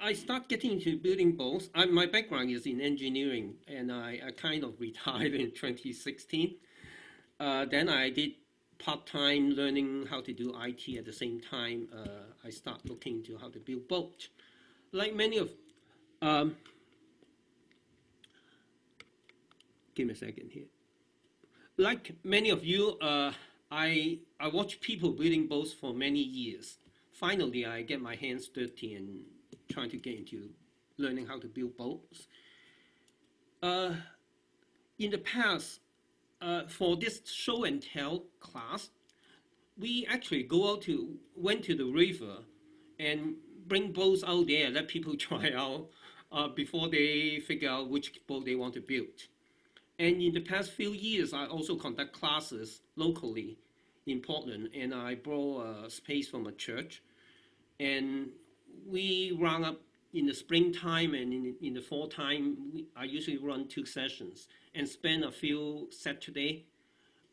I start getting into building boats. My background is in engineering, and I kind of retired in 2016. Then I did part-time learning how to do IT at the same time. I start looking into how to build boats. Like many of, um, give me a second here. Like many of you, I watch people building boats for many years. Finally, I get my hands dirty and trying to get into learning how to build boats. Uh, in the past, for this show and tell class, we actually went to the river and bring boats out there, let people try out before they figure out which boat they want to build. And in the past few years, I also conduct classes locally in Portland, and I borrow a space from a church. And we run up in the springtime and in the fall time. I usually run 2 sessions and spend a few Saturday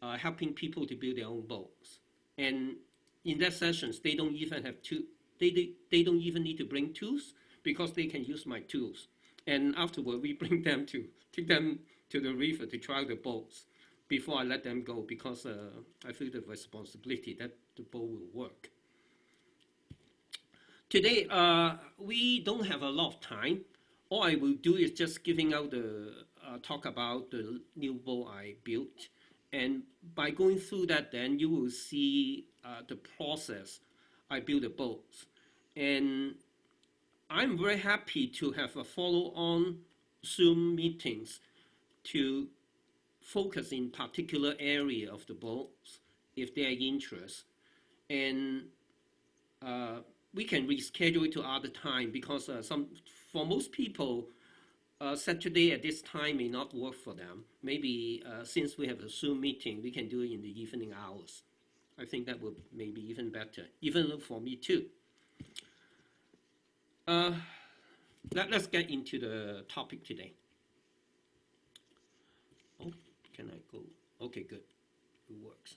helping people to build their own boats. And in that sessions, they don't even have to, they don't even need to bring tools because they can use my tools. And afterward, we bring them to take them to the river to try the boats before I let them go because I feel the responsibility that the boat will work. Today, we don't have a lot of time. All I will do is just giving out the talk about the new boat I built. And by going through that, then you will see the process I build the boats. And I'm very happy to have a follow-on Zoom meetings to focus in particular area of the boats if they are interested. And we can reschedule it to other time because for most people, Saturday at this time may not work for them. Maybe since we have a Zoom meeting, we can do it in the evening hours. I think that would maybe even better, even for me too. Let's get into the topic today. Oh, can I go? Okay, good. It works.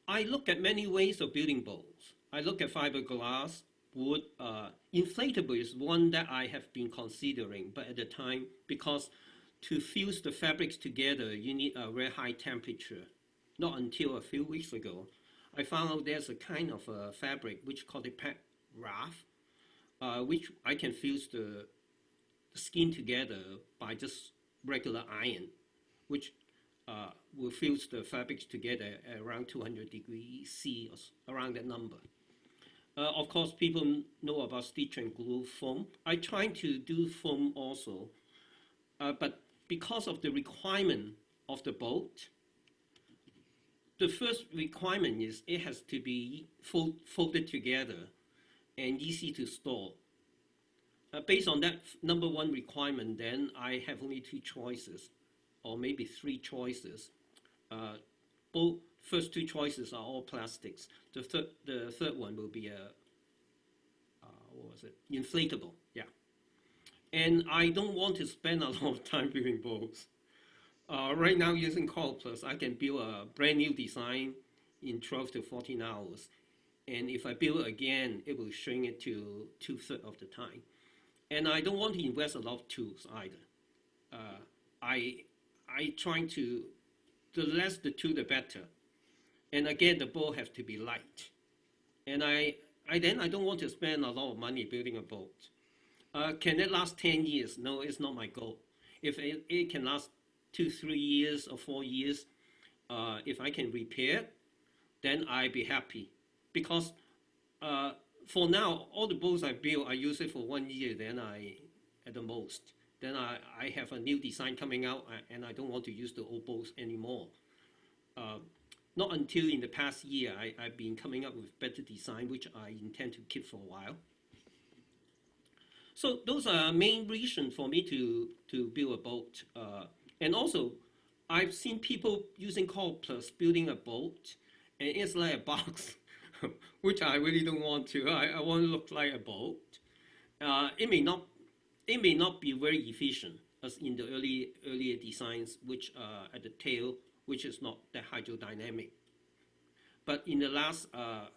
I look at many ways of building boats. I look at fiberglass, wood. Inflatable is one that I have been considering, but at the time, because to fuse the fabrics together, you need a very high temperature. Not until a few weeks ago, I found out there's a kind of a fabric which called a pet raft, which I can fuse the skin together by just regular iron, which will fuse the fabrics together at around 200 degrees C, or around that number. Of course, people know about stitch and glue foam. I try to do foam also, but because of the requirement of the boat, the first requirement is it has to be folded together and easy to store. Based on that number one requirement, then I have only 2 choices, or maybe 3 choices. Both first 2 choices are all plastics. The third one will be what was it? Inflatable, yeah. And I don't want to spend a lot of time building boats. Right now, using coroplast, I can build a brand new design in 12 to 14 hours. And if I build it again, it will shrink it to 2/3 of the time. And I don't want to invest a lot of tools either. I trying to, the less the tool, the better. And again, the boat have to be light. And I don't want to spend a lot of money building a boat. Can it last 10 years? No, it's not my goal. If it can last 2, 3 years or 4 years, if I can repair, then I'd be happy. Because for now, all the boats I build, I use it for 1 year, then at the most. Then I have a new design coming out, and I don't want to use the old boats anymore. Not until in the past year, I've been coming up with better design, which I intend to keep for a while. So those are main reasons for me to build a boat. And also, I've seen people using coroplast building a boat, and it's like a box, which I really don't want to. I want to look like a boat. It may not be very efficient as in the earlier designs, which at the tail, which is not that hydrodynamic. But in the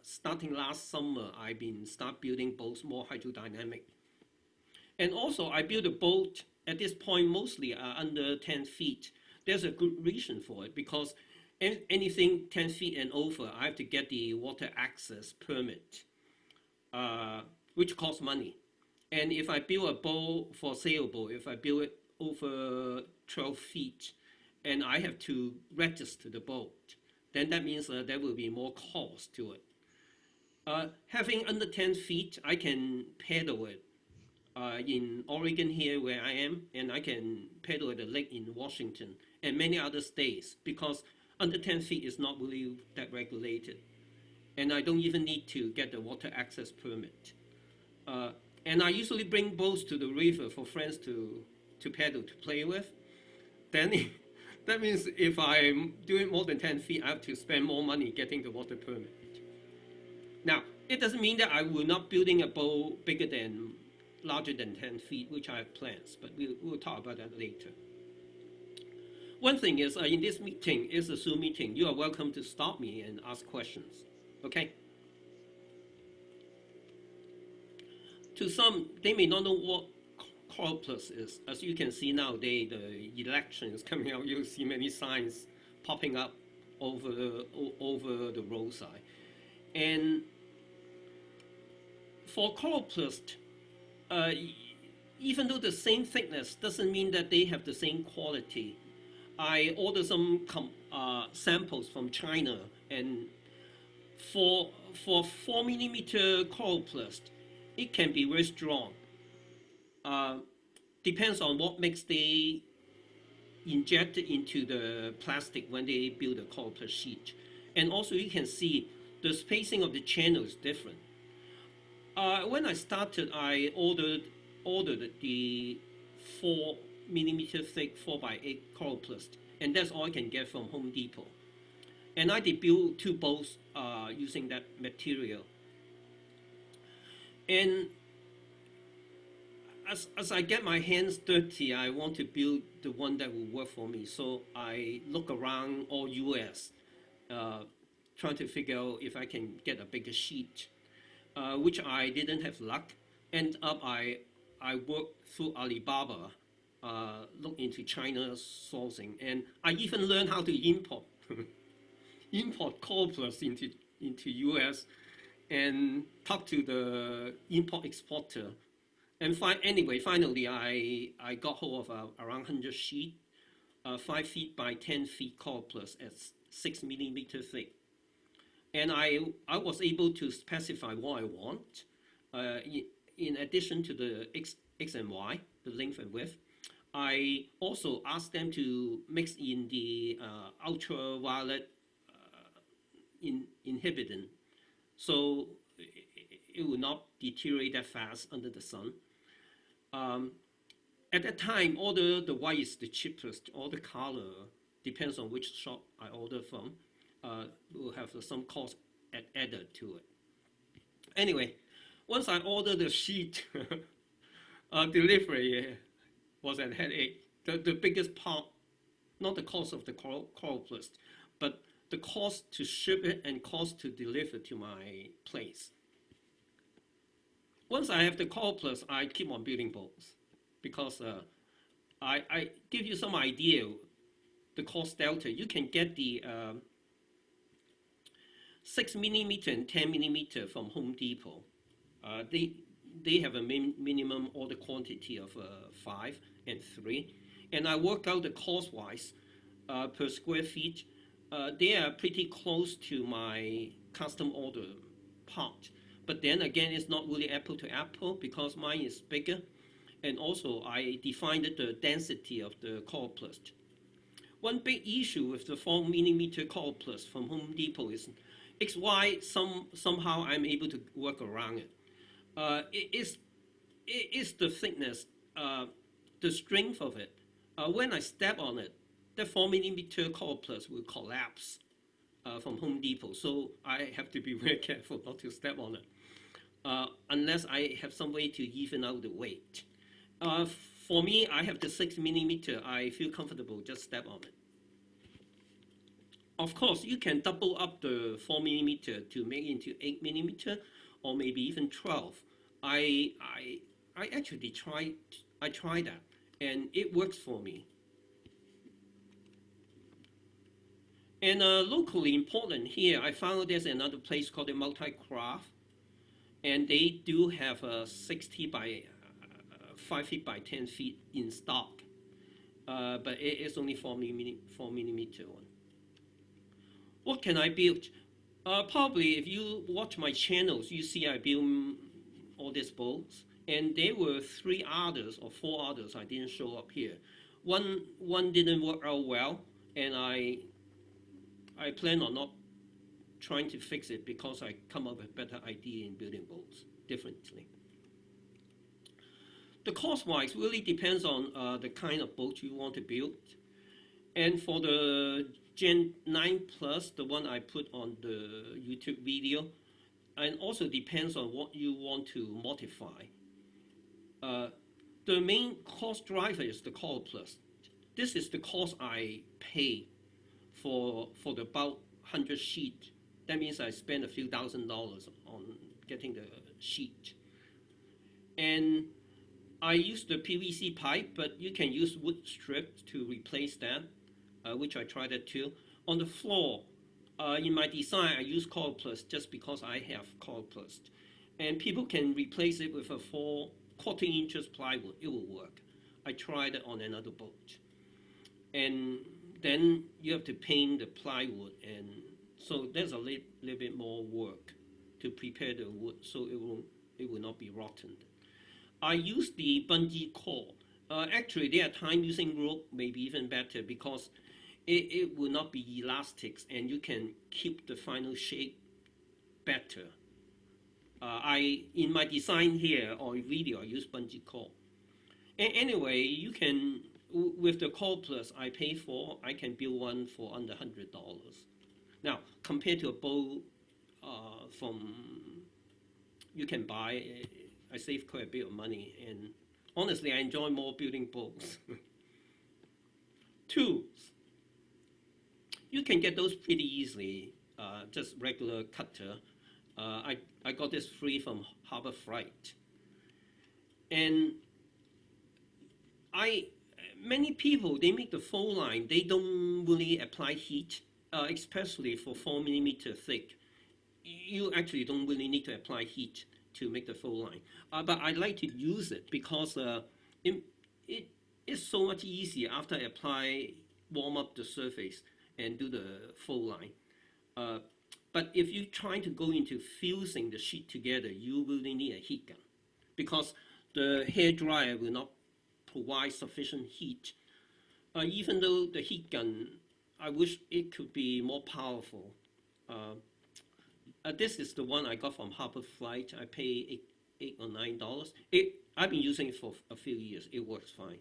starting last summer, I've been start building boats more hydrodynamic. And also, I build a boat at this point mostly under 10 feet. There's a good reason for it because anything 10 feet and over, I have to get the water access permit, which costs money. And if I build a boat for sailboat, if I build it over 12 feet, and I have to register the boat, then that means there will be more cost to it. Having under 10 feet, I can paddle it in Oregon here where I am, and I can paddle at the lake in Washington and many other states because under 10 feet is not really that regulated. And I don't even need to get the water access permit. And I usually bring boats to the river for friends to paddle, to play with. Then that means if I'm doing more than 10 feet, I have to spend more money getting the water permit. Now, it doesn't mean that I will not building a boat larger than 10 feet, which I have plans, but we'll talk about that later. One thing is, in this meeting, is a Zoom meeting. You are welcome to stop me and ask questions, okay? To some, they may not know what coroplast is. As you can see nowadays, the election is coming out. You'll see many signs popping up over the roadside. And for coroplast, even though the same thickness doesn't mean that they have the same quality. I ordered some samples from China, and for 4mm coroplast, it can be very strong. Depends on what mix they inject into the plastic when they build a coroplast sheet. And also you can see the spacing of the channel is different. When I started, I ordered the 4mm thick 4x8 coroplast, and that's all I can get from Home Depot. And I did build 2 boats using that material. And as I get my hands dirty, I want to build the one that will work for me. So I look around all US, trying to figure out if I can get a bigger sheet, which I didn't have luck. End up, I worked through Alibaba, look into China's sourcing, and I even learned how to import coroplast into US, and talk to the import exporter. And finally, I got hold of around 100 sheet, 5 feet by 10 feet coroplast at 6mm thick. And I was able to specify what I want. In addition to the X and Y, the length and width, I also asked them to mix in the ultraviolet inhibitant, so it will not deteriorate that fast under the sun. At that time, order the white is the cheapest. All the color depends on which shop I order from. Will have some cost added to it. Anyway, once I ordered the sheet, delivery was a headache. The biggest part, not the cost of the coroplast, but the cost to ship it and cost to deliver to my place. Once I have the coroplast, I keep on building boats because I give you some idea the cost delta. You can get the 6mm and 10mm from Home Depot. They have a minimum order quantity of 5 and 3, and I work out the cost-wise per square feet. They are pretty close to my custom order part, but then again, it's not really apple to apple because mine is bigger, and also I defined the density of the coroplast. One big issue with the 4mm coroplast from Home Depot is XY. Somehow I'm able to work around it. It is the thickness, the strength of it. When I step on it, the 4mm coroplast will collapse from Home Depot. So I have to be very careful not to step on it, unless I have some way to even out the weight. For me, I have the 6mm. I feel comfortable just step on it. Of course, you can double up the 4mm to make it into 8mm, or maybe even 12. I actually tried that, and it works for me. And locally in Portland here, I found there's another place called the Multi-Craft, and they do have a 60 by 5 feet by 10 feet in stock, but it is only 4 millimeter one. What can I build? Probably if you watch my channels, you see I build all these boats, and there were 3 others or 4 others I didn't show up here. One didn't work out well, and I plan on not trying to fix it because I come up with a better idea in building boats differently. The cost-wise really depends on the kind of boat you want to build. And for the Gen 9 Plus, the one I put on the YouTube video, and also depends on what you want to modify. The main cost driver is the coroplast. This is the cost I pay for the about 100 sheet. That means I spend a few $1,000s on getting the sheet. And I use the PVC pipe, but you can use wood strips to replace that, which I tried that too. On the floor, in my design, I use coroplast just because I have coroplast. And people can replace it with a 4/4 inches plywood. It will work. I tried it on another boat. And then you have to paint the plywood, and so there's a little bit more work to prepare the wood so it will not be rotten. I use the bungee cord. Actually, there are times using rope may be even better because it will not be elastic, and you can keep the final shape better. In my design here or video, I use bungee cord. And anyway, you can, with the coroplast I pay for, I can build one for under $100. Now, compared to a boat you can buy, I save quite a bit of money, and honestly, I enjoy more building boats. Tools. You can get those pretty easily, just regular cutter. I got this free from Harbor Freight. And many people, they make the fold line, they don't really apply heat, especially for 4 millimeter thick. You actually don't really need to apply heat to make the fold line. But I like to use it because it is so much easier after I warm up the surface and do the fold line. But if you try to go into fusing the sheet together, you really need a heat gun because the hair dryer will not provide sufficient heat. Even though the heat gun, I wish it could be more powerful. This is the one I got from Harbor Freight. I pay $8 or $9. I've been using it for a few years. It works fine.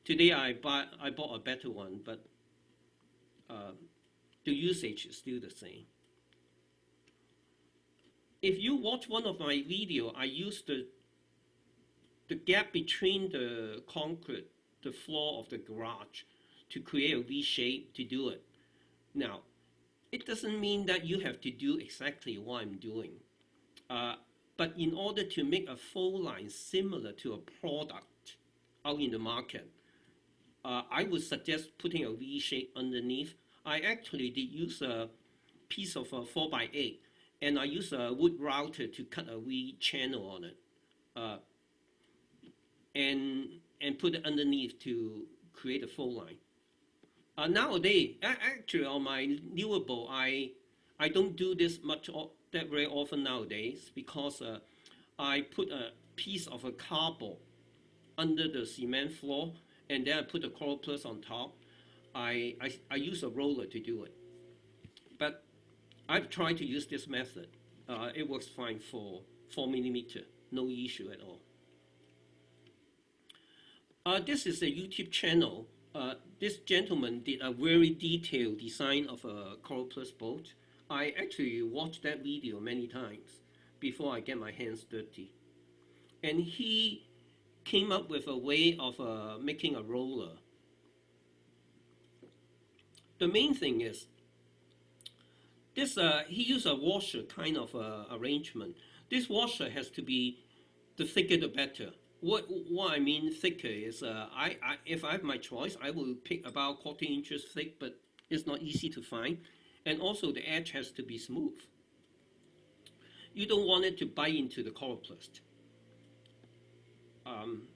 Today I bought a better one, but the usage is still the same. If you watch one of my videos, I use the gap between the concrete, the floor of the garage, to create a V shape to do it. Now, it doesn't mean that you have to do exactly what I'm doing. But in order to make a fold line similar to a product out in the market, I would suggest putting a V shape underneath. I actually did use a piece of a 4x8, and I use a wood router to cut a V channel on it, and put it underneath to create a fold line. Nowadays, actually on my newer boat, I don't do this that very often nowadays because I put a piece of a cardboard under the cement floor, and then I put the coroplast on top. I use a roller to do it. But I've tried to use this method. It works fine for 4 millimeter, no issue at all. This is a YouTube channel. This gentleman did a very detailed design of a coroplast boat. I actually watched that video many times before I get my hands dirty. And he came up with a way of making a roller. The main thing is, this he used a washer kind of arrangement. This washer has to be, the thicker the better. what I mean thicker is if I have my choice, I will pick about quarter inches thick, but it's not easy to find, and also the edge has to be smooth. You don't want it to bite into the coroplast. Um,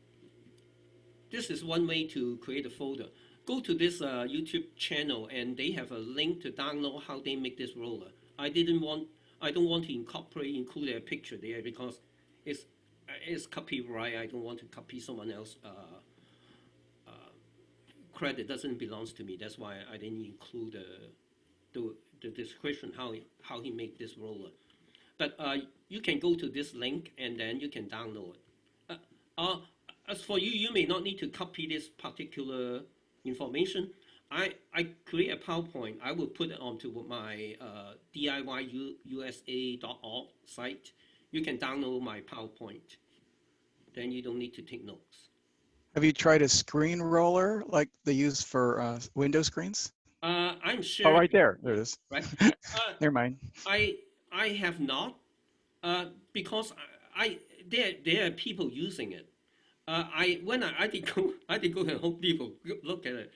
this is one way to create a folder. Go to this YouTube channel, and they have a link to download how they make this roller. I don't want to include a picture there because it's copyright. I don't want to copy someone else. Credit doesn't belong to me. That's why I didn't include the description how he made this roller. But you can go to this link and then you can download it. As for you, you may not need to copy this particular information. I create a PowerPoint. I will put it onto my DIYusa.org site. You can download my PowerPoint. Then you don't need to take notes. Have you tried a screen roller like they use for window screens? I'm sure. Oh, right there. There it is. Right. Never mind. I have not because there are people using it. I did go to Home Depot look at it.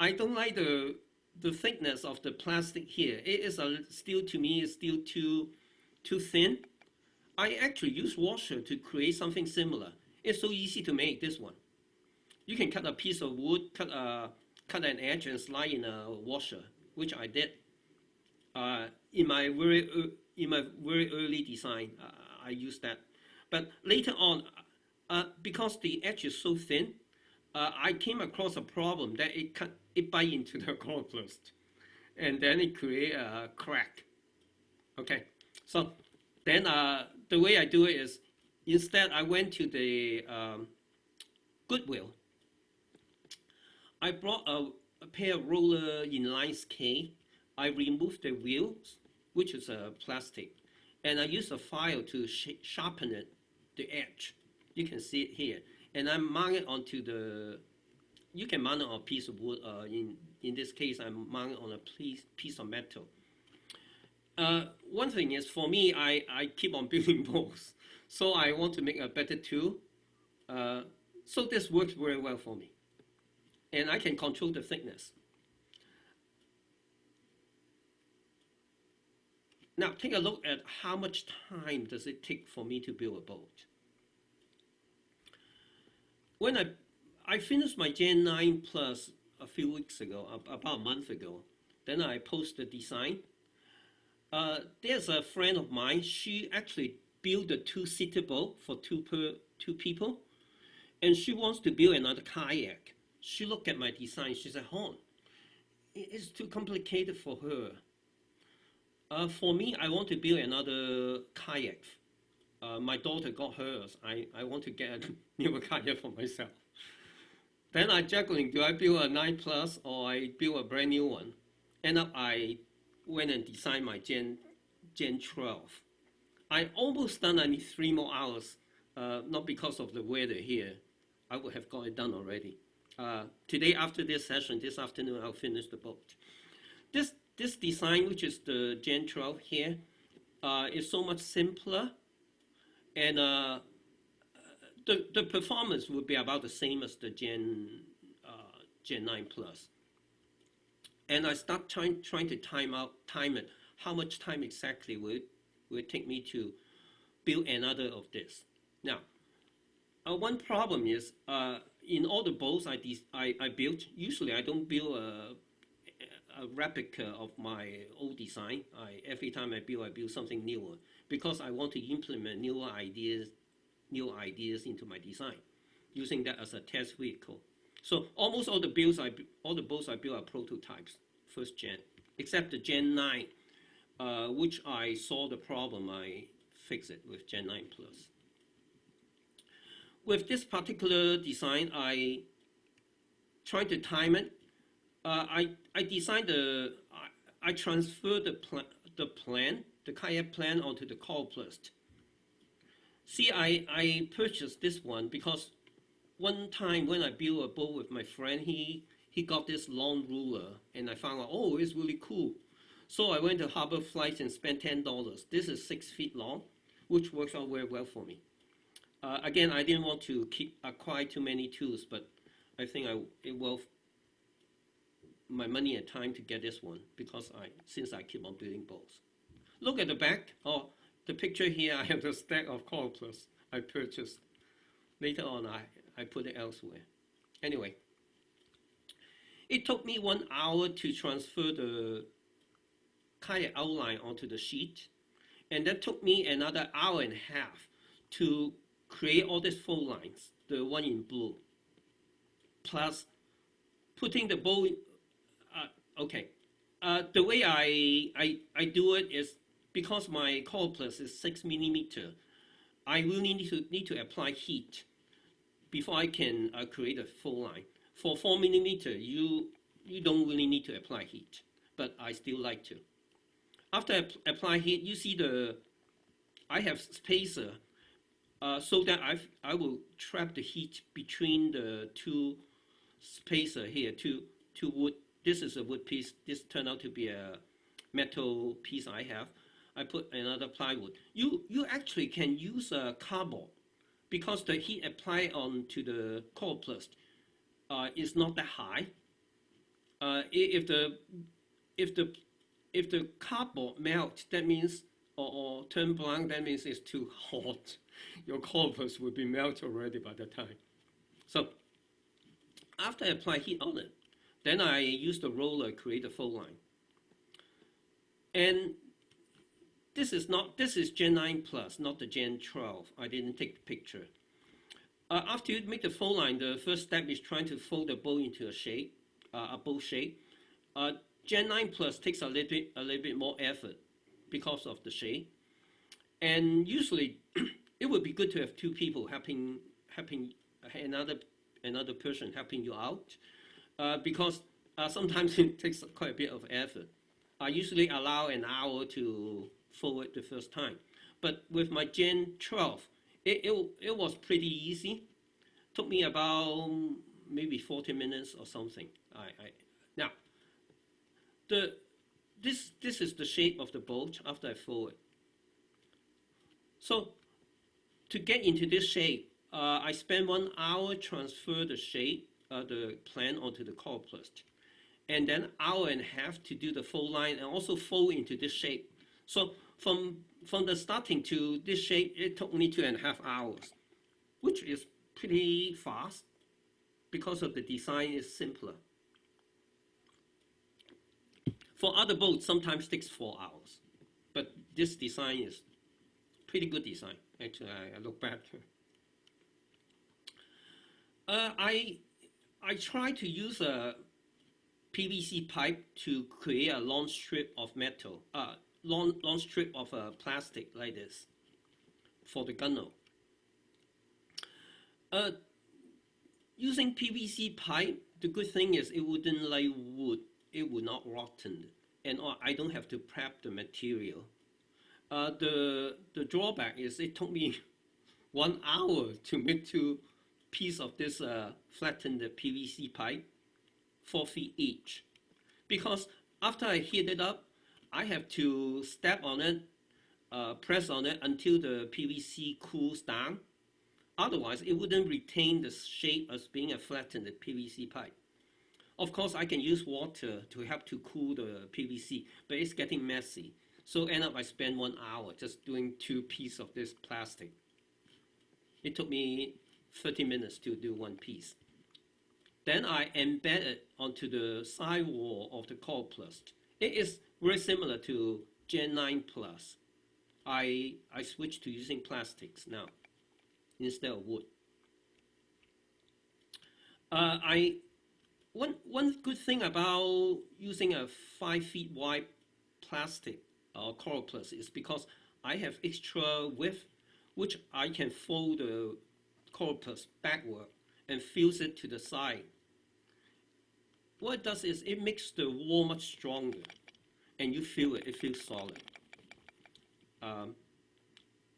I don't like the thickness of the plastic here. It is still to me is still too thin. I actually use washer to create something similar. It's so easy to make this one. You can cut a piece of wood, cut an edge and slide in a washer, which I did. In my very early design, I used that. But later on, because the edge is so thin, I came across a problem that it bite into the coroplast, and then it create a crack. Okay, so then the way I do it is instead I went to the Goodwill. I brought a pair of roller inline skate. I removed the wheels, which is plastic, and I used a file to sharpen it, the edge. You can see it here, and I mount it onto the. You can mount it on a piece of wood. In this case, I mount it on a piece of metal. One thing is, for me, I keep on building bowls, so I want to make a better tool. So this works very well for me, and I can control the thickness. Now take a look at how much time does it take for me to build a boat. When I finished my Gen 9 Plus a few weeks ago, about a month ago, then I posted the design. There's a friend of mine. She actually built a two-seater boat for two people, and she wants to build another kayak. She looked at my design. She said, "Hon, it's too complicated for her. For me, I want to build another kayak. My daughter got hers. I want to get a newer kayak for myself." Then I juggling, do I build a 9 Plus or I build a brand new one? End up I went and designed my Gen 12. I almost done. I need 3 more hours, not because of the weather here. I would have got it done already. Today after this session, this afternoon, I'll finish the boat. This design, which is the Gen 12 here, is so much simpler, and the performance would be about the same as the Gen 9 Plus. And I start trying to time it. How much time exactly will it take me to build another of this? Now, one problem is in all the boats I built, usually I don't build a replica of my old design. Every time I build something newer because I want to implement new ideas into my design, using that as a test vehicle. So almost all the boats I build are prototypes, first gen, except the Gen 9, which I saw the problem. I fixed it with Gen 9 Plus. With this particular design, I tried to time it. I designed I transferred the kayak plan onto the coroplast. See, I purchased this one because one time when I built a boat with my friend, he got this long ruler, and I found out, oh, it's really cool. So I went to Harbor Flights and spent $10. This is 6 feet long, which works out very well for me. Again, I didn't want to acquire too many tools, but I think it will my money and time to get this one because since I keep on building boats. Look at the back. Oh, the picture here. I have the stack of coroplast I purchased. Later on, I put it elsewhere. Anyway, it took me 1 hour to transfer the kayak outline onto the sheet, and that took me another hour and a half to create all these fold lines, the one in blue, plus putting the bow. Okay, the way I do it is because my coroplast is 6 millimeter. I will need to apply heat before I can create a fold line. For 4 millimeter, you don't really need to apply heat, but I still like to. After apply heat, you see I have spacer so that I will trap the heat between the two spacer here, two wood. This is a wood piece. This turned out to be a metal piece I have. I put another plywood. You actually can use a cardboard because the heat applied onto the coroplast is not that high. If the cardboard melts, that means or turn blank, that means it's too hot. Your coroplast will be melted already by the time. So after I apply heat on it, then I use the roller to create a fold line. And this is Gen 9 Plus, not the Gen 12. I didn't take the picture. After you make the fold line, the first step is trying to fold the bow into a shape, a bow shape. Gen 9 Plus takes a little bit more effort because of the shape. And usually, it would be good to have two people helping another person helping you out, because sometimes it takes quite a bit of effort. I usually allow an hour to fold it the first time, but with my Gen 12, it was pretty easy. Took me about maybe 40 minutes or something. Now, this is the shape of the boat after I fold it. So to get into this shape, I spent 1 hour transfer the shape, the plan onto the coroplast, and then hour and a half to do the fold line and also fold into this shape. So from the starting to this shape, it took me 2.5 hours, which is pretty fast because of the design is simpler. For other boats, sometimes takes 4 hours, but this design is pretty good design. Actually, I look back. I try to use a PVC pipe to create a long strip of metal, long strip of plastic like this for the gunwale. Using PVC pipe, the good thing is it wouldn't like wood. It would not rotten, and I don't have to prep the material. The drawback is it took me 1 hour to make 2 pieces of this flattened PVC pipe, 4 feet each. Because after I heat it up, I have to step on it, press on it until the PVC cools down. Otherwise, it wouldn't retain the shape as being a flattened PVC pipe. Of course, I can use water to help to cool the PVC, but it's getting messy. So end up I spent 1 hour just doing 2 pieces of this plastic. It took me 30 minutes to do 1 piece. Then I embed it onto the side wall of the coroplast. It is very similar to Gen 9 Plus. I switched to using plastics now instead of wood. One good thing about using a 5 feet wide plastic coroplast is because I have extra width, which I can fold the coroplast backward and fuse it to the side. What it does is it makes the wall much stronger, and you feel it feels solid.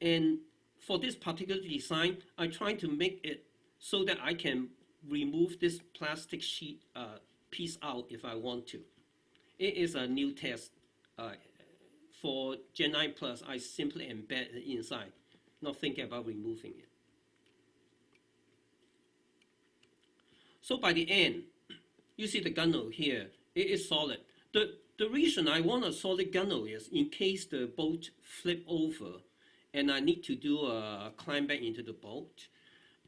And for this particular design, I try to make it so that I can remove this plastic sheet piece out if I want to. It is a new test. For Gen 9 Plus, I simply embed it inside, not thinking about removing it. So by the end, you see the gunwale here, it is solid. The reason I want a solid gunwale is in case the boat flip over and I need to do a climb back into the boat.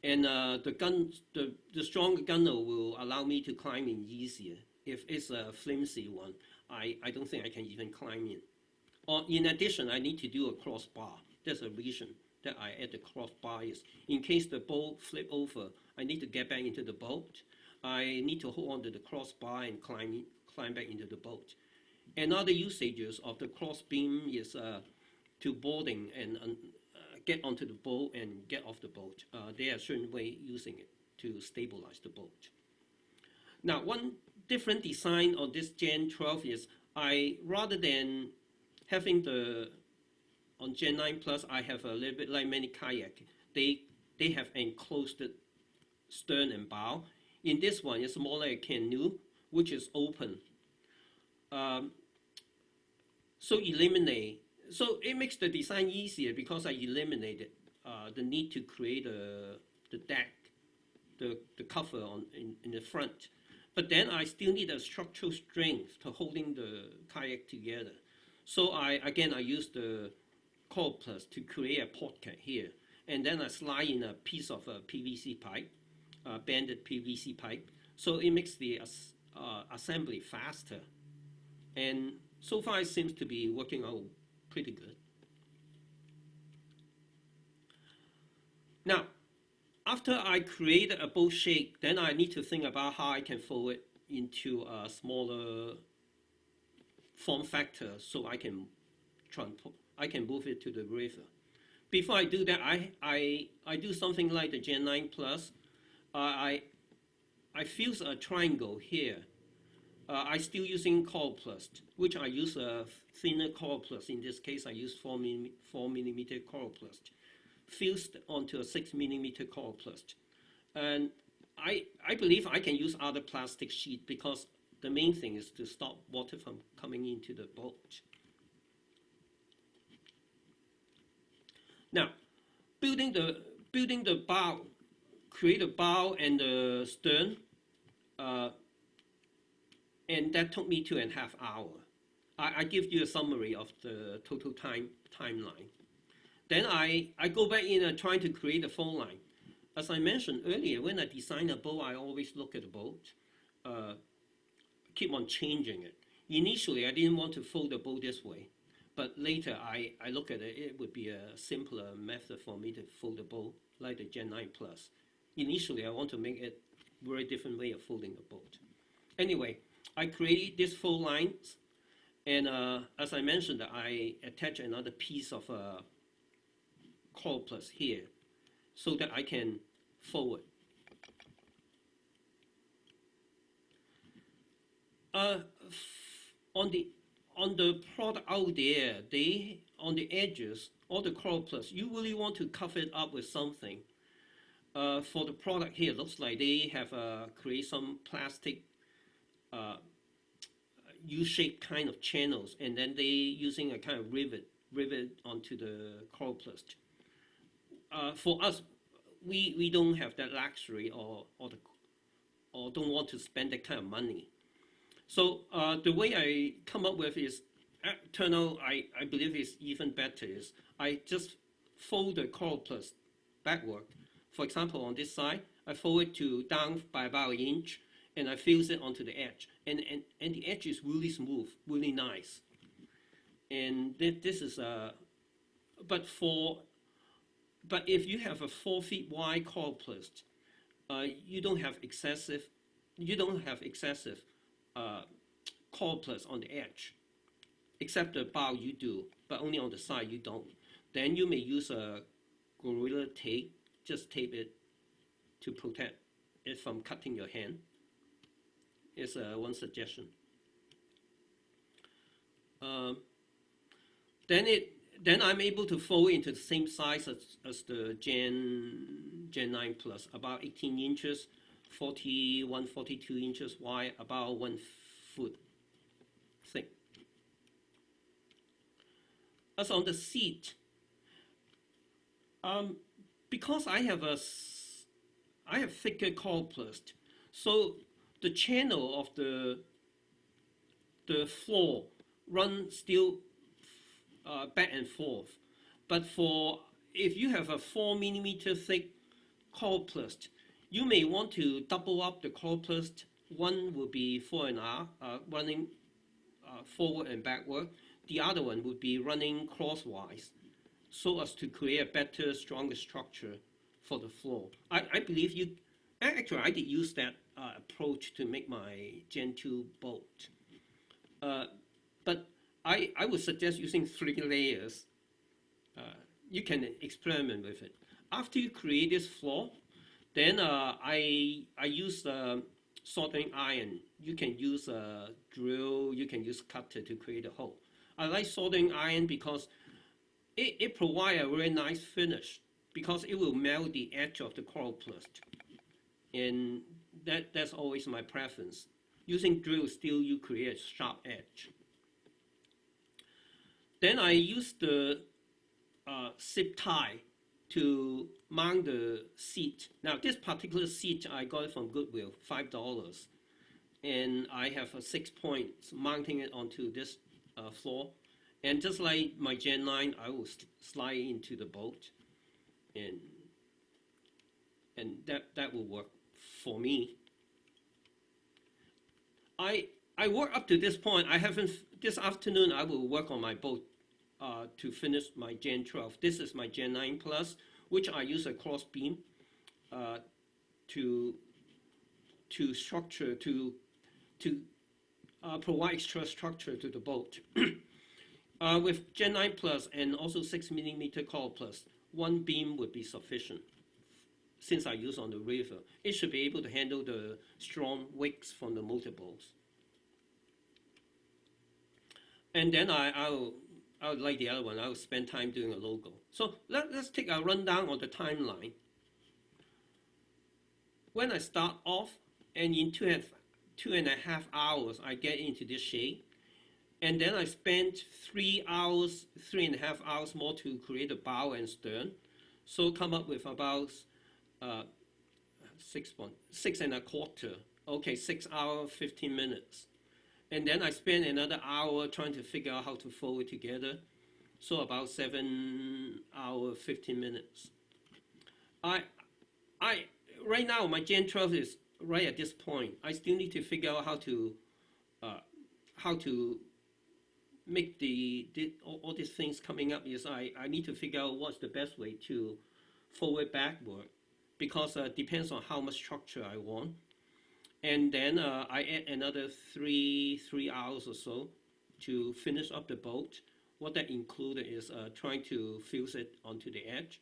And the stronger gunwale will allow me to climb in easier. If it's a flimsy one, I don't think I can even climb in. Or in addition, I need to do a crossbar. That's a reason that I add the crossbar is in case the boat flip over, I need to get back into the boat. I need to hold on to the crossbar and climb back into the boat. Another usages of the cross beam is to boarding and get onto the boat and get off the boat. There are certain ways using it to stabilize the boat. Now, one different design on this Gen 12 is rather than having on Gen 9 Plus, I have a little bit like many kayak. They have enclosed stern and bow. In this one, it's more like a canoe, which is open. So it makes the design easier because I eliminated the need to create the deck, the cover in the front. But then I still need a structural strength to holding the kayak together. So I use the coroplast to create a pocket here. And then I slide in a piece of PVC pipe, banded PVC pipe. So it makes the assembly faster. And so far it seems to be working out pretty good. Now, after I create a boat shape, then I need to think about how I can fold it into a smaller form factor so I can move it to the river. Before I do that, I do something like the Gen 9 Plus. I fuse a triangle here. I still using coroplast, which I use a thinner coroplast. In this case, I use 4 millimeter coroplast, fused onto a 6 millimeter coroplast. And I believe I can use other plastic sheet because the main thing is to stop water from coming into the boat. Now, building the bow, create a bow and the stern. And that took me 2.5 hours. I give you a summary of the total timeline. Then I go back in and try to create a phone line. As I mentioned earlier, when I design a boat, I always look at the boat, keep on changing it. Initially, I didn't want to fold the boat this way, but later I look at it, it would be a simpler method for me to fold the boat like the Gen 9 Plus. Initially, I want to make it a very different way of folding the boat. Anyway, I created these fold lines, and as I mentioned, I attach another piece of coroplast here so that I can fold it. On the product out there, on the edges, all the coroplast, you really want to cover it up with something. For the product here, looks like they have create some plastic U-shaped kind of channels, and then they using a kind of rivet onto the coroplast. For us, we don't have that luxury or don't want to spend that kind of money. So the way I come up with is, turn out I believe is even better is I just fold the coroplast backward. For example, on this side, I fold it down by about 1 inch, and I fuse it onto the edge. And the edge is really smooth, really nice. And this is but if you have a 4 feet wide coroplast, you don't have excessive coroplast on the edge, except the bow you do, but only on the side you don't. Then you may use a Gorilla tape, just tape it to protect it from cutting your hand. Is one suggestion. Then I'm able to fold into the same size as the Gen 9 Plus, about 18 inches, 41, 42 inches wide, about 1 foot thick. As on the seat, because I have thicker coroplast, So the channel of the floor run still back and forth. But if you have a 4 mm thick coroplast, you may want to double up the coroplast. One will be fore and aft, running forward and backward. The other one would be running crosswise, so as to create a better, stronger structure for the floor. I believe you, actually I did use that approach to make my Gen 2 boat. But I would suggest using 3 layers. You can experiment with it. After you create this floor, then I use soldering iron. You can use a drill, you can use cutter to create a hole. I like soldering iron because it provides a very nice finish, because it will melt the edge of the coroplast. And that's always my preference. Using drill steel, you create a sharp edge. Then I use the zip tie to mount the seat. Now this particular seat I got it from Goodwill, $5, and I have 6 points mounting it onto this floor. And just like my Gen 9, I will slide into the boat, and that will work for me. I work up to this point. I haven't. This afternoon I will work on my boat to finish my Gen 12. This is my Gen 9 Plus, which I use a cross beam to structure to provide extra structure to the boat. With Gen 9 Plus and also 6 mm coroplast, one beam would be sufficient. Since I use on the river, it should be able to handle the strong wakes from the motorboats. And then I would like the other one, I will spend time doing a logo. So let's take a rundown of the timeline. When I start off, and in 2.5 hours, I get into this shape. And then I spent 3.5 hours more to create the bow and stern. So come up with about 6.25. Okay, 6 hours, 15 minutes. And then I spent another hour trying to figure out how to fold it together. So about 7 hours, 15 minutes. Right now, my Gen 12 is right at this point. I still need to figure out how to make all these things coming up. Is I need to figure out what's the best way to forward backward, because it depends on how much structure I want. And then I add another 3 hours or so to finish up the boat. What that included is trying to fuse it onto the edge,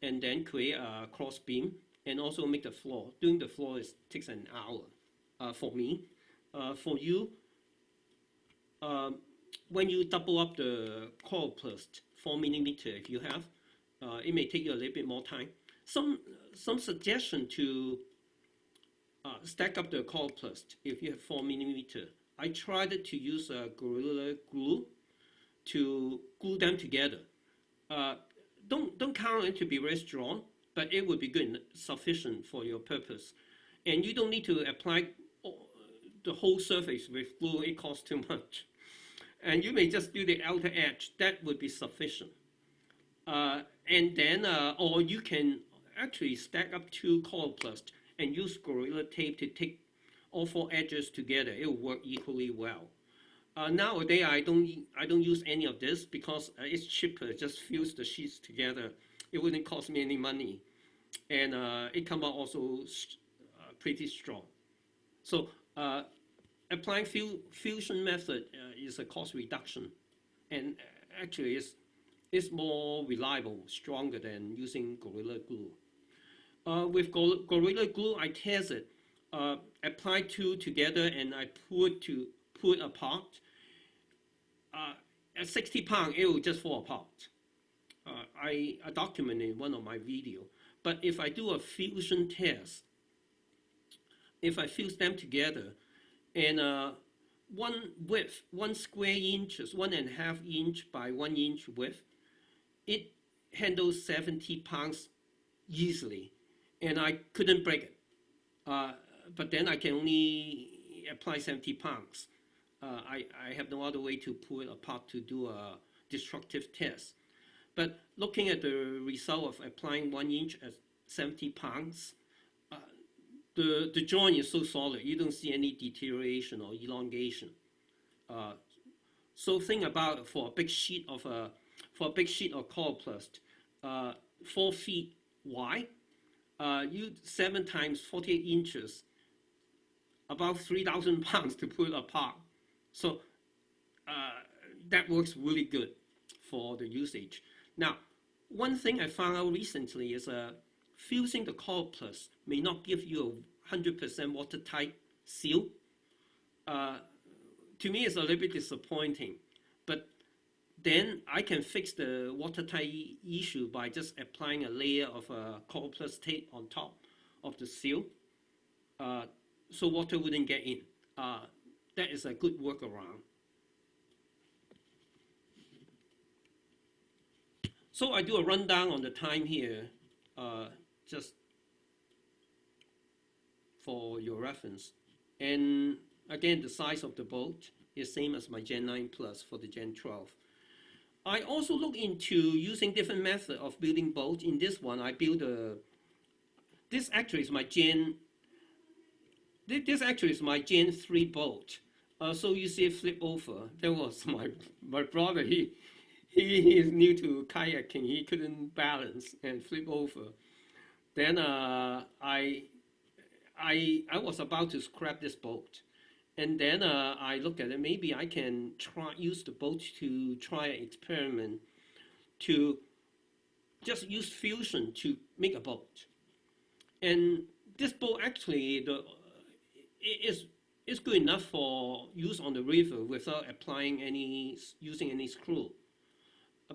and then create a cross beam, and also make the floor. Doing the floor takes an hour for me. For you, when you double up the coroplast 4 mm, if you have, it may take you a little bit more time. Some suggestion to stack up the coroplast if you have 4 mm. I tried to use Gorilla Glue to glue them together. Don't count it to be very strong, but it would be good, sufficient for your purpose. And you don't need to apply the whole surface with glue. It costs too much. And you may just do the outer edge. That would be sufficient. And then, or you can actually stack up 2 coroplast and use Gorilla Tape to take all 4 edges together. It will work equally well. Nowadays, I don't use any of this because it's cheaper. Just fuse the sheets together. It wouldn't cost me any money, and it comes out also pretty strong. So applying fusion method is a cost reduction, and actually it's more reliable, stronger than using Gorilla Glue. With Gorilla Glue, I test it, apply 2 together, and I pull apart. At 60 pounds, it will just fall apart. I documented in one of my videos. But if I do a fusion test, if I fuse them together, and one width, 1 square inches, 1.5 inch by 1 inch width, it handles 70 pounds easily, and I couldn't break it. but then I can only apply 70 pounds. I have no other way to pull it apart to do a destructive test. But looking at the result of applying 1 inch at 70 pounds, the joint is so solid, you don't see any deterioration or elongation. So think about for a big sheet of coroplast, 4 feet wide, you 7 times 48 inches, about 3,000 pounds to pull it apart. So that works really good for the usage. Now, one thing I found out recently is fusing the coroplast may not give you a 100% watertight seal. To me, it's a little bit disappointing, but then I can fix the watertight issue by just applying a layer of coroplast tape on top of the seal, so water wouldn't get in. That is a good workaround. So I do a rundown on the time here, just for your reference. And again, the size of the boat is same as my Gen 9 Plus for the Gen 12. I also look into using different method of building boats. In this one, I build this actually is my Gen 3 boat. So you see it flip over. That was my brother. He is new to kayaking. He couldn't balance and flip over. Then I was about to scrap this boat, and then I looked at it. Maybe I can use the boat to try an experiment to just use fusion to make a boat. And this boat actually is good enough for use on the river without using any screw.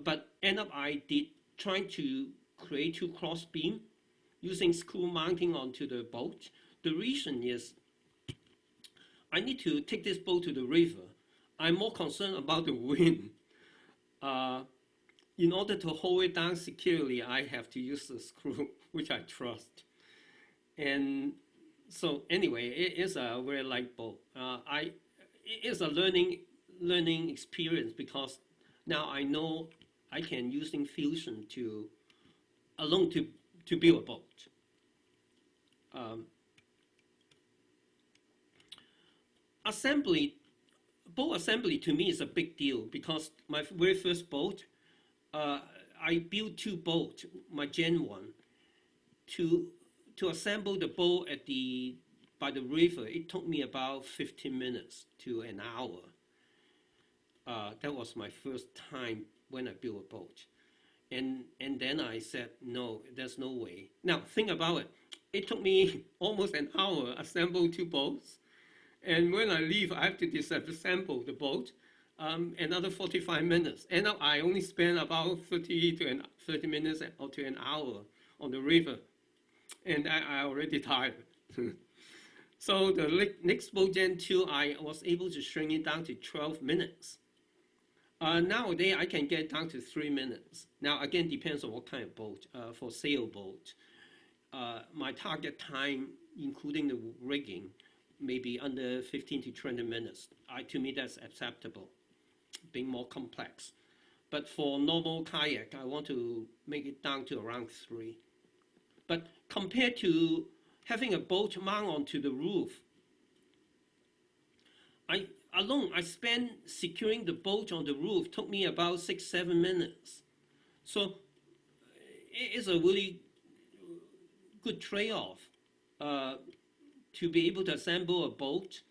But end up I did trying to create 2 cross beam using screw mounting onto the boat. The reason is I need to take this boat to the river. I'm more concerned about the wind. In order to hold it down securely, I have to use the screw, which I trust. And so anyway, it is a very light boat. It is a learning experience because now I know I can using fusion to build a boat. Boat assembly to me is a big deal because my very first boat, I built 2 boats, my Gen 1, to assemble the boat by the river. It took me about 15 minutes to an hour. That was my first time when I built a boat. And then I said, no, there's no way. Now, think about it. It took me almost an hour to assemble 2 boats. And when I leave, I have to disassemble the boat, another 45 minutes. And I only spent about 30 minutes or to an hour on the river. And I already tired. So the next boat, Gen 2, I was able to shrink it down to 12 minutes. Nowadays, I can get down to 3 minutes. Now, again, depends on what kind of boat. For sailboat, my target time, including the rigging, maybe under 15 to 20 minutes. To me, that's acceptable, being more complex. But for normal kayak, I want to make it down to around 3. But compared to having a boat mount onto the roof, I spent securing the boat on the roof took me about 6-7 minutes. So it is a really good trade-off to be able to assemble a boat,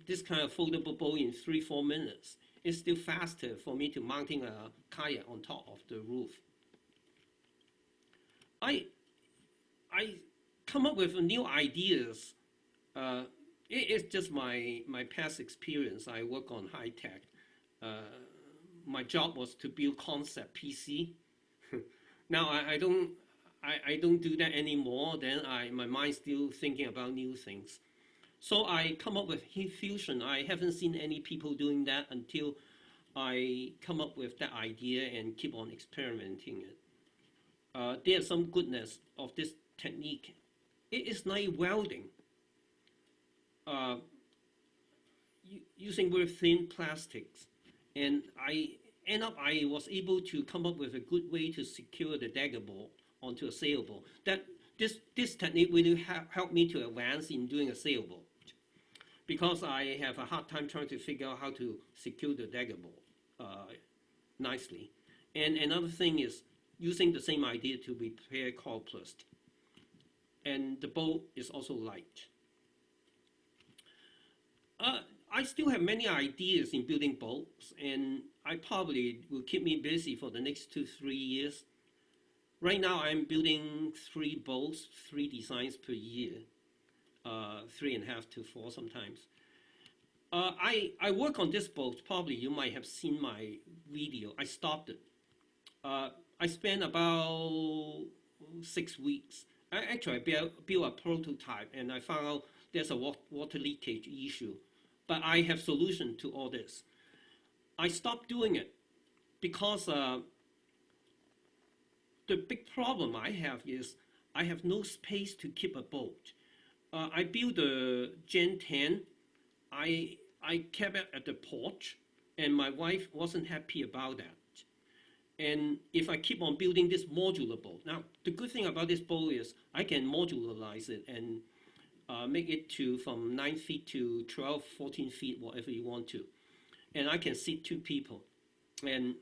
this kind of foldable boat in 3-4 minutes. It's still faster for me to mounting a kayak on top of the roof. I come up with new ideas. It's just my past experience. I work on high tech. My job was to build concept PC. Now I don't do that anymore. Then my mind's still thinking about new things. So I come up with heat fusion. I haven't seen any people doing that until I come up with that idea and keep on experimenting it. There's some goodness of this technique. It is like welding. uh, using very thin plastics, and I was able to come up with a good way to secure the dagger ball onto a sailboat. That this technique really helped me to advance in doing a sailboat because I have a hard time trying to figure out how to secure the dagger ball nicely. And another thing is using the same idea to repair coroplast. And the boat is also light. I still have many ideas in building boats, and I probably will keep me busy for the next 2-3 years. Right now, I'm building 3 boats, 3 designs per year, 3.5 to 4 sometimes. I work on this boat. Probably you might have seen my video. I stopped it. I spent about 6 weeks. I built a prototype, and I found out there's a water leakage issue. But I have solution to all this. I stopped doing it because the big problem I have is I have no space to keep a boat. I built a Gen 10. I kept it at the porch, and my wife wasn't happy about that. And if I keep on building this modular boat, now the good thing about this boat is I can modularize it and make it to from 9 feet to 12, 14 feet, whatever you want to. And I can seat 2 people. And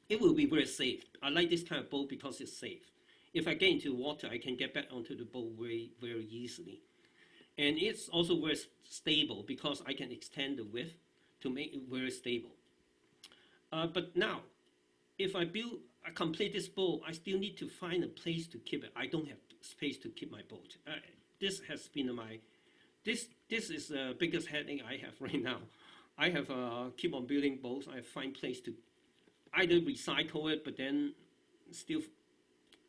it will be very safe. I like this kind of boat because it's safe. If I get into water, I can get back onto the boat very, very easily. And it's also very stable because I can extend the width to make it very stable. But now, if I complete this boat, I still need to find a place to keep it. I don't have space to keep my boat. This has been this is the biggest headache I have right now. I have keep on building boats. I find place to either recycle it, but then still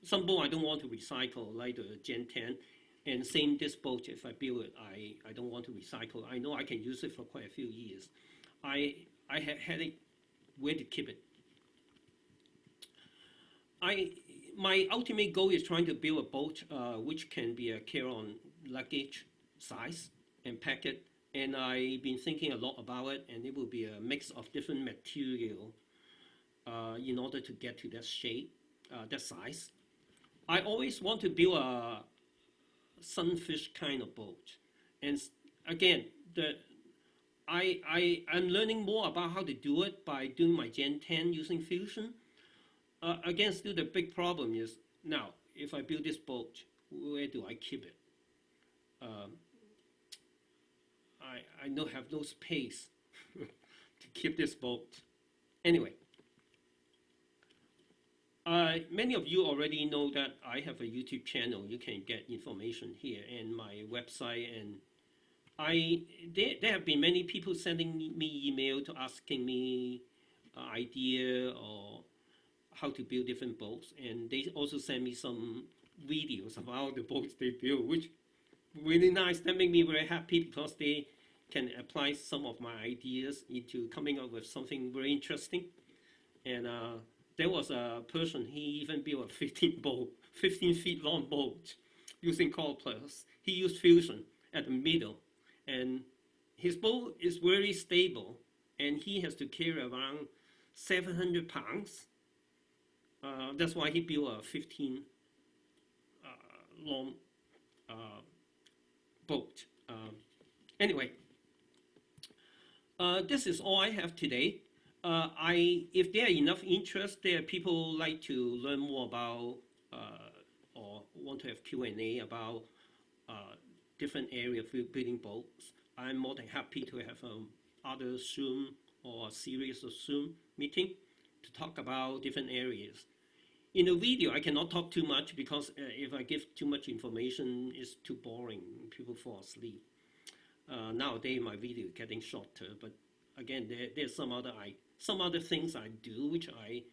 some boat I don't want to recycle, like the Gen 10. And same this boat, if I build it, I don't want to recycle. I know I can use it for quite a few years. I had headache where to keep it. My ultimate goal is trying to build a boat which can be a carry-on luggage size and pack it. And I've been thinking a lot about it, and it will be a mix of different material in order to get to that shape, that size. I always want to build a sunfish kind of boat. And again, I'm learning more about how to do it by doing my Gen 10 using Fusion. Again, still the big problem is, now, if I build this boat, where do I keep it? I have no space to keep this boat. Anyway, many of you already know that I have a YouTube channel. You can get information here, and my website. And there have been many people sending me email to asking me idea or how to build different boats, and they also send me some videos about the boats they build, which really nice. That made me very happy because they can apply some of my ideas into coming up with something very interesting. And there was a person, he even built a 15 feet long boat using coroplast. He used Fusion at the middle, and his boat is very stable, and he has to carry around 700 pounds. That's why he built a 15 long boat. Anyway, this is all I have today. If there are enough interest, there are people like to learn more about or want to have Q&A about different areas of building boats. I'm more than happy to have other Zoom or a series of Zoom meeting to talk about different areas. In the video, I cannot talk too much because if I give too much information, it's too boring. People fall asleep. Nowadays, my video is getting shorter, but again, there's some other things I do which I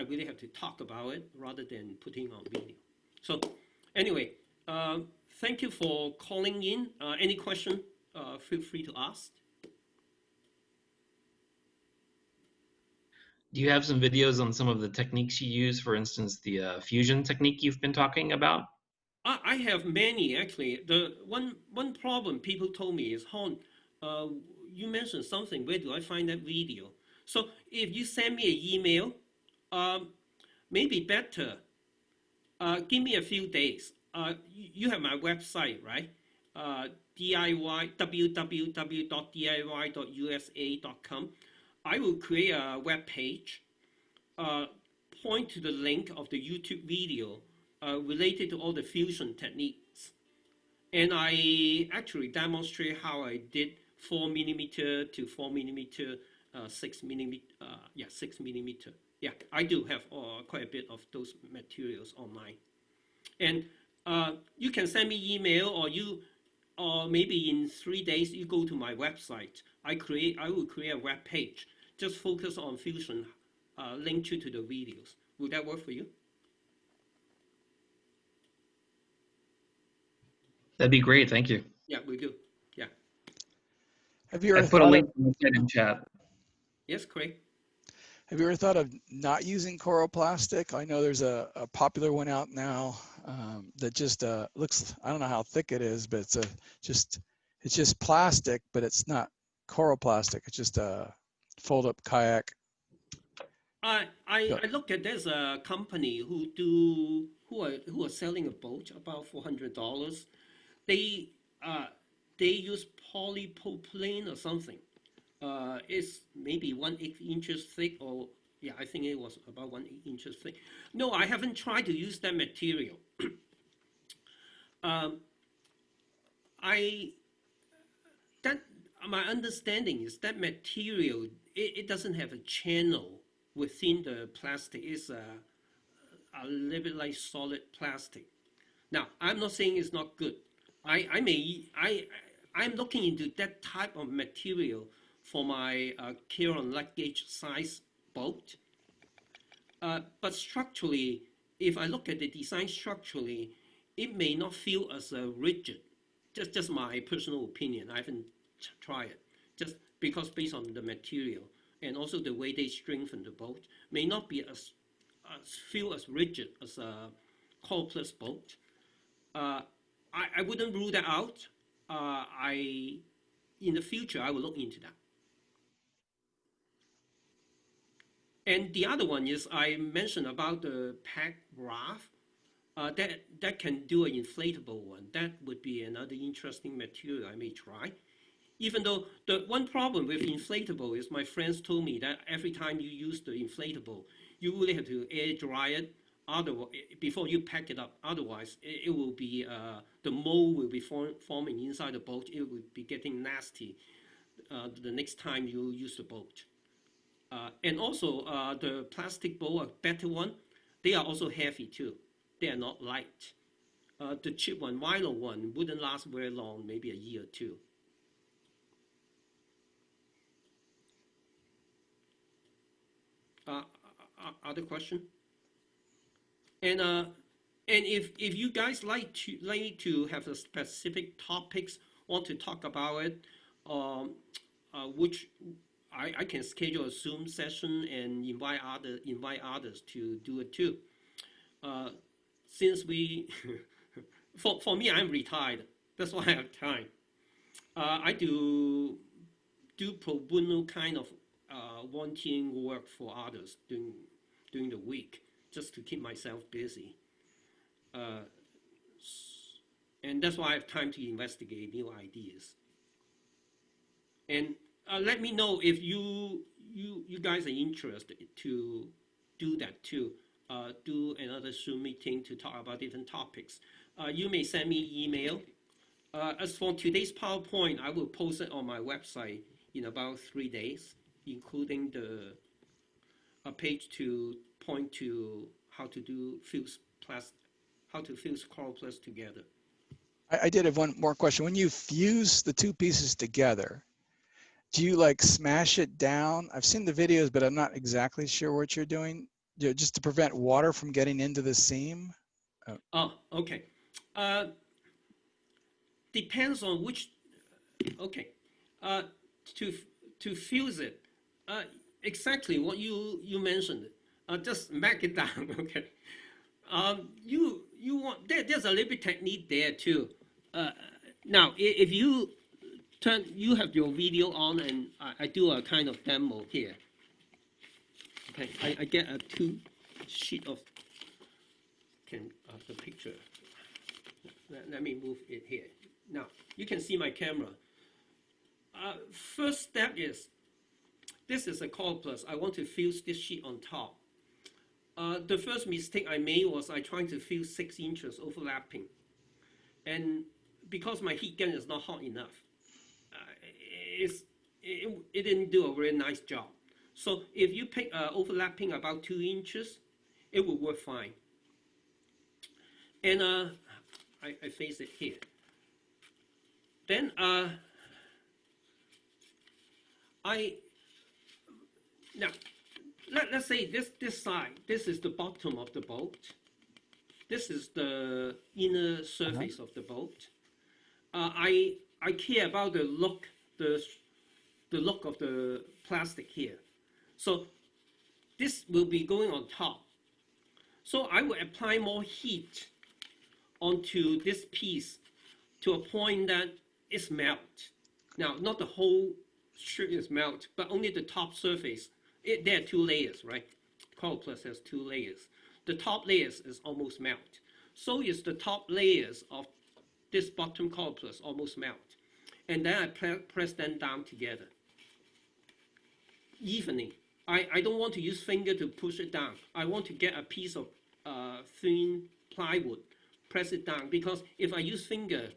really have to talk about it rather than putting on video. So anyway, thank you for calling in. Any question, feel free to ask. Do you have some videos on some of the techniques you use, for instance, the fusion technique you've been talking about? I have many actually. The one problem people told me is, Hon, uh, you mentioned something. Where do I find that video? So if you send me an email, um, maybe better. Give me a few days. You have my website, right? DIY www.diy.usa.com. I will create a web page. Uh, Point to the link of the YouTube video related to all the fusion techniques, and I actually demonstrate how I did 4 millimeter to 4 millimeter, 6 millimeter, 6 millimeter. Yeah, I do have quite a bit of those materials online, and you can send me email, or maybe in 3 days you go to my website. I will create a web page just focus on fusion, link you to the videos. Will that work for you? That'd be great. Thank you. Yeah, we do. Yeah. Have you I ever put a thought of link in the chat. Yes, Craig. not using coroplast? I know there's a popular one out now that just looks, I don't know how thick it is, but it's just plastic, but it's not coroplast. It's just a fold up kayak. I look at there's a company who are selling a boat about $400. They uh they use polypropylene or something. It's maybe 1/8 inches thick, or yeah, I think it was about 1/8 inches thick. No, I haven't tried to use that material. Um, I that My understanding is that material, it doesn't have a channel within the plastic. It's a little bit like solid plastic. Now, I'm not saying it's not good. I'm looking into that type of material for my carry-on luggage size boat. But structurally, if I look at the design structurally, it may not feel as rigid. Just my personal opinion. I haven't tried it. Just because based on the material and also the way they strengthen the boat, may not be as feel as rigid as a cordless boat. I wouldn't rule that out. In the future I will look into that. And the other one is I mentioned about the pack raft. That can do an inflatable one. That would be another interesting material I may try. Even though the one problem with inflatable is my friends told me that every time you use the inflatable, you really have to air dry it before you pack it up. Otherwise, it will be the mold will be forming inside the boat. It will be getting nasty the next time you use the boat. And also the plastic bowl, a better one, they are also heavy too. They are not light. The cheap one, nylon one, wouldn't last very long, maybe a year or two. Other question? And if you guys like to have a specific topics, want to talk about it, which I can schedule a Zoom session and invite others to do it too. Since we for me, I'm retired. That's why I have time. I do pro bono kind of wanting work for others during the week, just to keep myself busy. Uh, and that's why I have time to investigate new ideas. And let me know if you guys are interested to do that too. Do another Zoom meeting to talk about different topics. You may send me email. As for today's PowerPoint, I will post it on my website in about 3 days, including a page to point to how to fuse coroplast together. I did have one more question. When you fuse the two pieces together, do you like smash it down? I've seen the videos, but I'm not exactly sure what you're doing. Just to prevent water from getting into the seam? Oh, okay. Depends on which. Okay. To fuse it, exactly what you mentioned. Just smack it down. Okay. You want there's a little bit technique there too. Now, if you you have your video on, and I do a kind of demo here. Okay, I get a 2 sheet of the picture. Let me move it here. Now you can see my camera. First step is, this is a coroplast. I want to fuse this sheet on top. The first mistake I made was I tried to fuse 6 inches overlapping, and because my heat gun is not hot enough, it didn't do a very nice job. So if you pick overlapping about 2 inches, it will work fine. And I face it here. Then now let's say this side, this is the bottom of the boat. This is the inner surface of the boat. I care about the look of the plastic here. So this will be going on top. So I will apply more heat onto this piece to a point that it's melt. Now, not the whole strip is melt, but only the top surface. There are 2 layers, right? Coroplast has 2 layers. The top layers is almost melt. So is the top layers of this bottom coroplast almost melt. And then I press them down together evenly. I don't want to use finger to push it down. I want to get a piece of thin plywood, press it down, because if I use finger,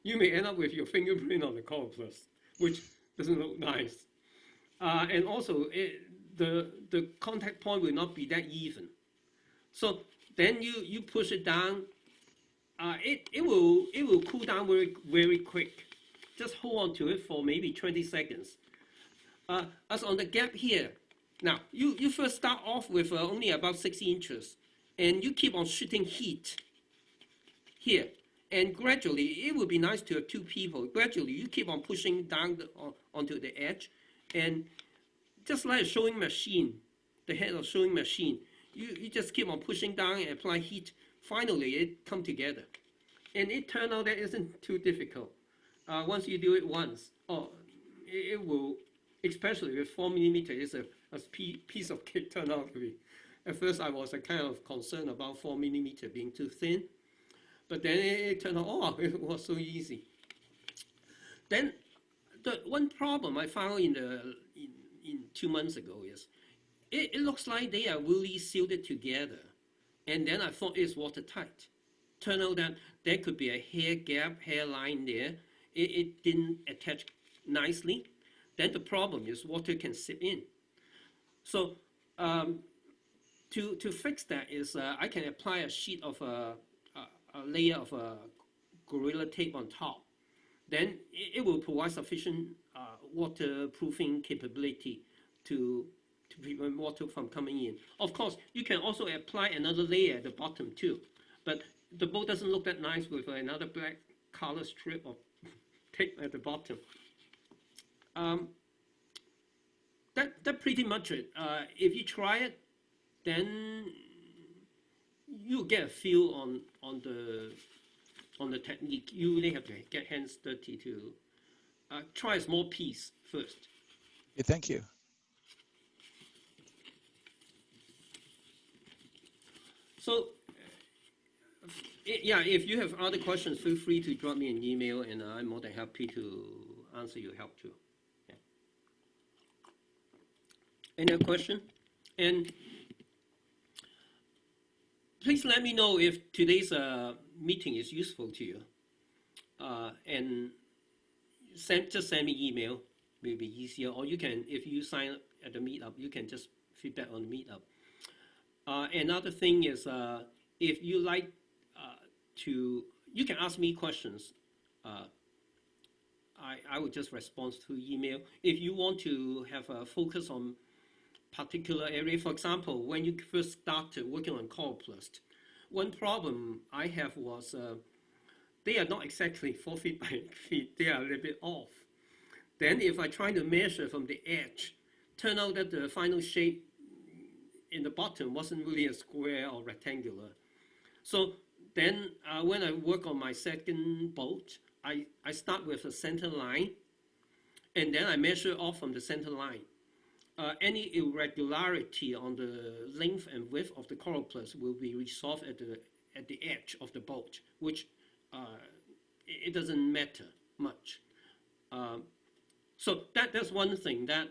you may end up with your fingerprint on the coroplast, which doesn't look nice. And also, the contact point will not be that even. So then you push it down. It will cool down very, very quick. Just hold on to it for maybe 20 seconds. As on the gap here, now you first start off with only about 6 inches, and you keep on shooting heat here. And gradually, it would be nice to have 2 people. Gradually, you keep on pushing down onto the edge, and just like a sewing machine, the head of sewing machine, you just keep on pushing down and apply heat. Finally, it come together, and it turned out that isn't too difficult. Once you do it once, it will, especially with 4mm, it's a piece of cake turned out to be. At first, I was kind of concerned about 4mm being too thin. But then it turned out, it was so easy. Then the one problem I found in 2 months ago is, it looks like they are really sealed together. And then I thought it's watertight. Turned out that there could be a hair gap, hairline there. It didn't attach nicely. Then the problem is water can seep in. So to fix that is I can apply a sheet of a layer of Gorilla Tape on top. Then it will provide sufficient waterproofing capability to prevent water from coming in. Of course, you can also apply another layer at the bottom too, but the boat doesn't look that nice with another black color strip of tape at the bottom. That's pretty much it. If you try it, then you get a feel on the technique. You really have to get hands dirty to try a small piece first. Okay, thank you. So, yeah, if you have other questions, feel free to drop me an email, and I'm more than happy to answer your help too. Yeah. Any other question? And please let me know if today's meeting is useful to you. And just send me email, maybe easier. Or you can, if you sign up at the meetup, you can just feedback on the meetup. Another thing is, if you like you can ask me questions. I would just respond through email. If you want to have a focus on particular area, for example, when you first started working on coroplast, one problem I have was they are not exactly 4 feet by 8 feet. They are a little bit off. Then if I try to measure from the edge, turn out that the final shape in the bottom wasn't really a square or rectangular. So then when I work on my second boat, I start with a center line, and then I measure off from the center line. Any irregularity on the length and width of the coroplast will be resolved at the edge of the boat, which it doesn't matter much. So that's one thing that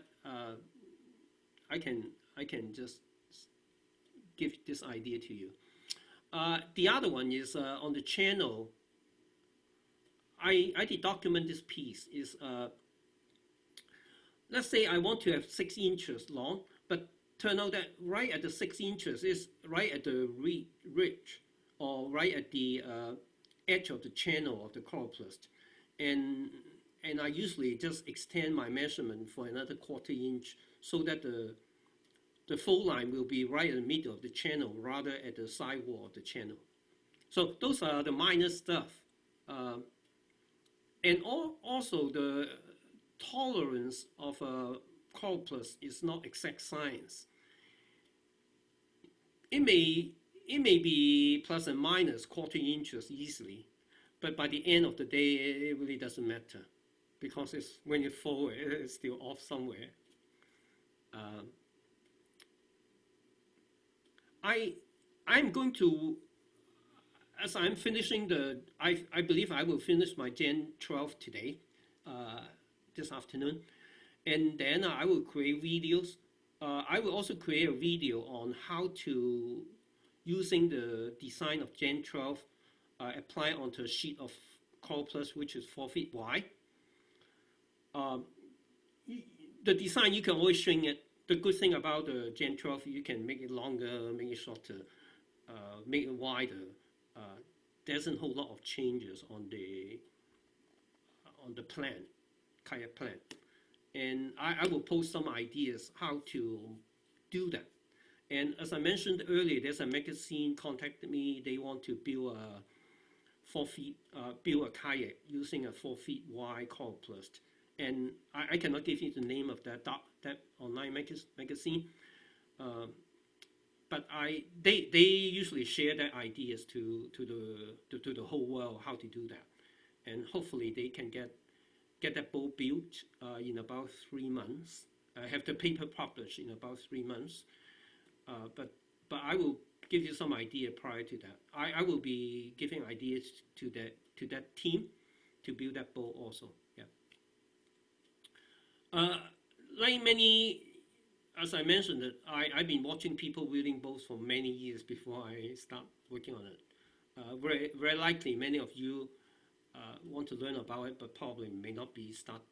I can just give this idea to you. The other one is on the channel. I did document this piece. Is let's say I want to have 6 inches long, but turn out that right at the 6 inches is right at the ridge or right at the edge of the channel of the coroplast, and I usually just extend my measurement for another 1/4 inch so that the fold line will be right in the middle of the channel rather at the side wall of the channel. So those are the minor stuff. And also the tolerance of a coroplast is not exact science. It may be plus and minus 1/4 inches easily, but by the end of the day, it really doesn't matter because when you fold it, it's still off somewhere. I'm going to, as I'm finishing I believe I will finish my Gen 12 today, this afternoon, and then I will create videos. I will also create a video on how to, using the design of Gen 12, apply onto a sheet of coroplast which is 4 feet wide. The design, you can always shrink it. The good thing about the Gen 12, you can make it longer, make it shorter, make it wider. There isn't a whole lot of changes on the plan, kayak plan. And I will post some ideas how to do that. And as I mentioned earlier, there's a magazine contacted me. They want to build build a kayak using a 4 feet wide coroplast. And I cannot give you the name of that online magazine, but they usually share their ideas to the whole world how to do that, and hopefully they can get that boat built in about 3 months. Have the paper published in about 3 months, but I will give you some idea prior to that. I will be giving ideas to that team to build that boat also. Yeah. Like many, as I mentioned, I've been watching people building boats for many years before I start working on it. Very likely many of you want to learn about it, but probably may not be start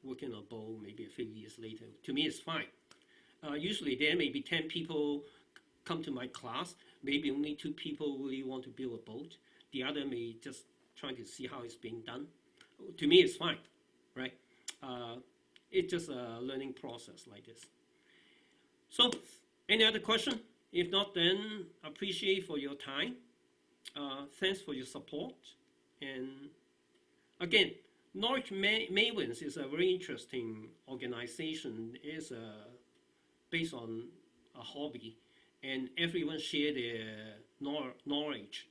working on a boat maybe a few years later. To me, it's fine. Usually there may be 10 people come to my class, maybe only 2 people really want to build a boat. The other may just try to see how it's being done. To me, it's fine, right? It's just a learning process like this. So, any other question? If not, then appreciate for your time. Thanks for your support. And again, Norwich Mavens is a very interesting organization. It's based on a hobby, and everyone share their knowledge.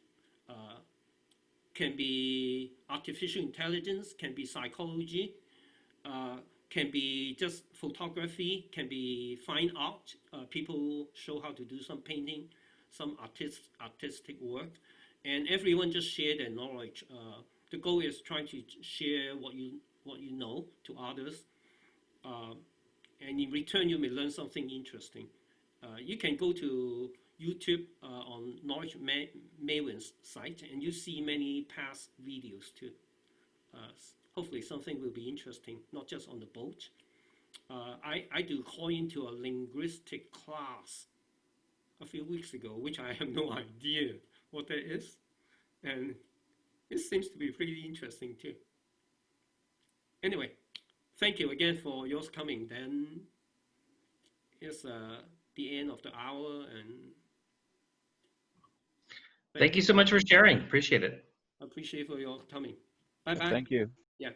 Can be artificial intelligence, can be psychology, can be just photography, can be fine art. People show how to do some painting, some artistic work, and everyone just share their knowledge. The goal is trying to share what you know to others, and in return you may learn something interesting. You can go to YouTube on Norwich Maven's site, and you see many past videos too. Hopefully something will be interesting, not just on the boat. I do call into a linguistic class a few weeks ago, which I have no idea what that is. And it seems to be pretty interesting too. Anyway, thank you again for yours coming. Then it's the end of the hour, and Thank you so much for sharing. Appreciate it. appreciate for your coming. Bye bye. Thank you. Yeah.